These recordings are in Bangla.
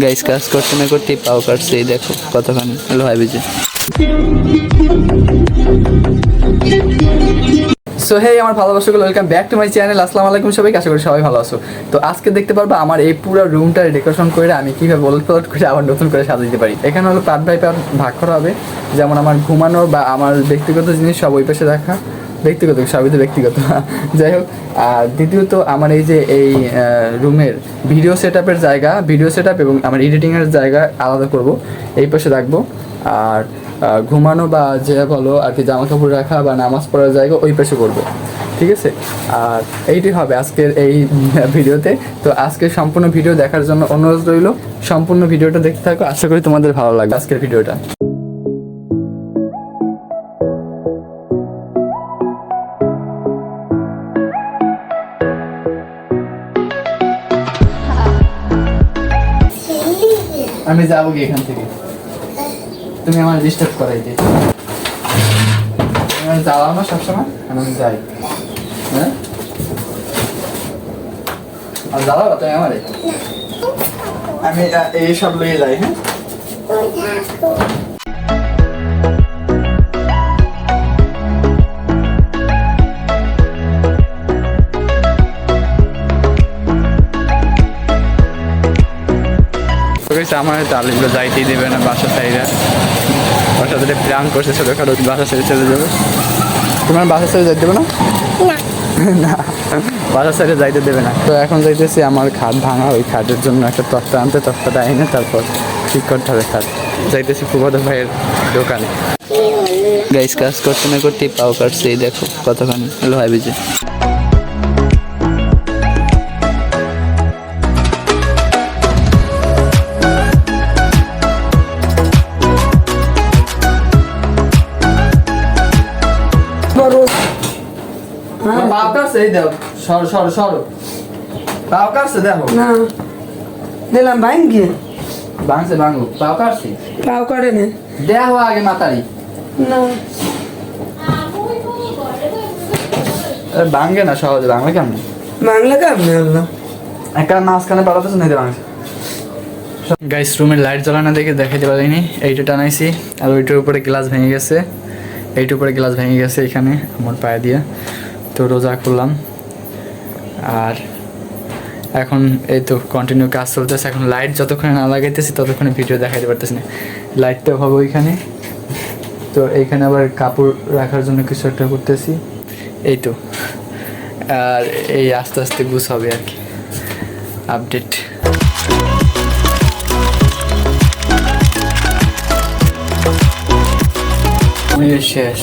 গাইস কাজ করতে না করতে পাও কাটছে, এই দেখো কতখানি লোহায় বেজে। সো হে আমার ভালোবাসাগুলো, welcome back to my channel. আসসালামু আলাইকুম সবাইকে, আশা করি সবাই ভালো আছো। তো আজকে দেখতে পারবো আমার এই পুরো রুমটা ডেকোরেশন করে আমি কীভাবে ওলটপালট করে আবার নতুন করে সাজাতে পারি। এখানে হলো পার্ট বাই পার্ট ভাগ করা হবে, যেমন আমার ঘুমানো বা আমার ব্যক্তিগত জিনিস সব ওই পাশে রাখা, ব্যক্তিগত সবই তো ব্যক্তিগত যাই হোক। আর দ্বিতীয়ত আমার এই যে এই রুমের ভিডিও সেট আপের জায়গা, ভিডিও সেট আপ এবং আমার এডিটিংয়ের জায়গা আলাদা করব, এই পাশে রাখবো। আর ঘুমানো বা যে বলো আর কি জামা কাপড় রাখা বা নামাজ পড়ার জায়গা ওই পাশে করবো, ঠিক আছে। আর এইটি হবে আজকের এই ভিডিওতে। তো আজকের সম্পূর্ণ ভিডিও দেখার জন্য অনুরোধ রইল, সম্পূর্ণ ভিডিওটা দেখতে থাকো, আশা করি তোমাদের ভালো লাগবে আজকের ভিডিওটা। আমি যাবো কি এখান থেকে, তুমি আমার ডিস্টার্ব করাই দিই, তুমি জ্বালাও না সবসময়, আমি যাই। হ্যাঁ আর জ্বালাও তুমি আমারে, আমি এই সব লইয়ে যাই। হ্যাঁ আমার তালিমগুলো যাইতেই দেবে না, বাসা সাইডে বাসা থেকে প্ল্যান করছে ছোটোখাটো বাসা ছেড়ে চলে যাবে। তোমার বাসা ছেড়ে যাইতে দেবে না? না বাসা ছেড়ে যাইতে দেবে না। তো এখন যাইতেছি আমার খাট ভাঙা, ওই খাটের জন্য একটা তক্তা আনতে, তক্তাটা এনে তারপর ঠিক করতে হবে খাট। যাইতেছি ফুফাতো ভাইয়ের দোকানে। গাইস কাজ করতে না করতেই পাও কাটছে, এই দেখো কতখানি লোহায় বেজে। দিলাম ভাঙ্গি ভাঙছে ভাঙো, পাও কাটছি পাও করে নে দেহ আগে মাতারি না ভাঙে না সহজে, ভাঙলে কেমন বাংলা কেমন হলো একটা মাঝখানে পালাতেছে না ভাঙছে। গাইস রুমের লাইট জ্বালানো দেখে দেখাইতে পারিনি, এইটা টানাইছি আর ওইটার উপরে গ্লাস ভেঙে গেছে, এইটার উপরে গ্লাস ভেঙে গেছে এখানে আমার পায়ে দিয়ে। তো রোজা করলাম আর এখন এই তো কন্টিনিউ কাজ চলতেছে। এখন লাইট যতক্ষণে না লাগাইতেছি ততক্ষণে ভিডিও দেখাইতে পারতেছি না, লাইটটা হবে ওইখানে। তো এইখানে আবার কাপড় রাখার জন্য কিছু একটা করতেছি, এই তো। আর এই আস্তে আস্তে বুঝ হবে আর কি আপডেট। শেষ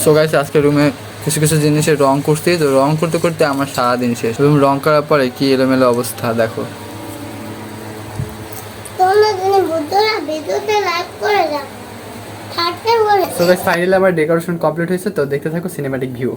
সো গাইস আজকে রুমে কিছু কিছু জিনিসের রং করছি, তো রং করতে করতে আমার সারাদিন শেষ। রুম রং করার পরে কি এলোমেলো অবস্থা দেখো। সো গাইস ফাইনালি আমার ডেকোরেশন কমপ্লিট হয়েছে, তো দেখতে থাকো সিনেম্যাটিক ভিউ।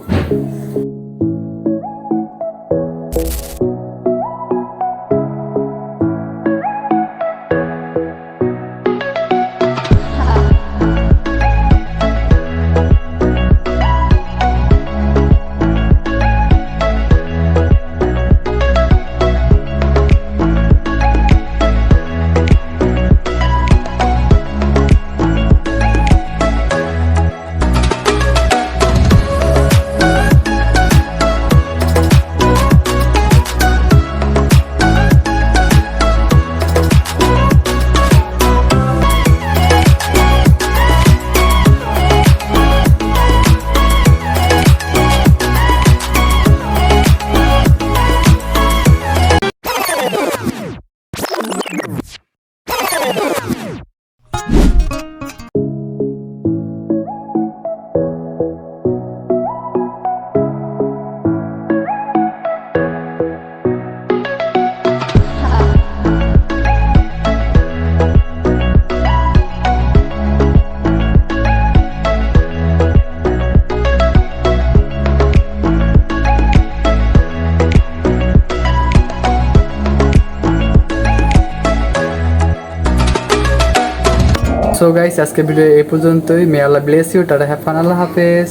সো গাইস আজকে ভিডিও এই পর্যন্তই। May Allah bless you, tata, have fun, আল্লাহ হাফেজ,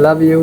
লাভ ইউ।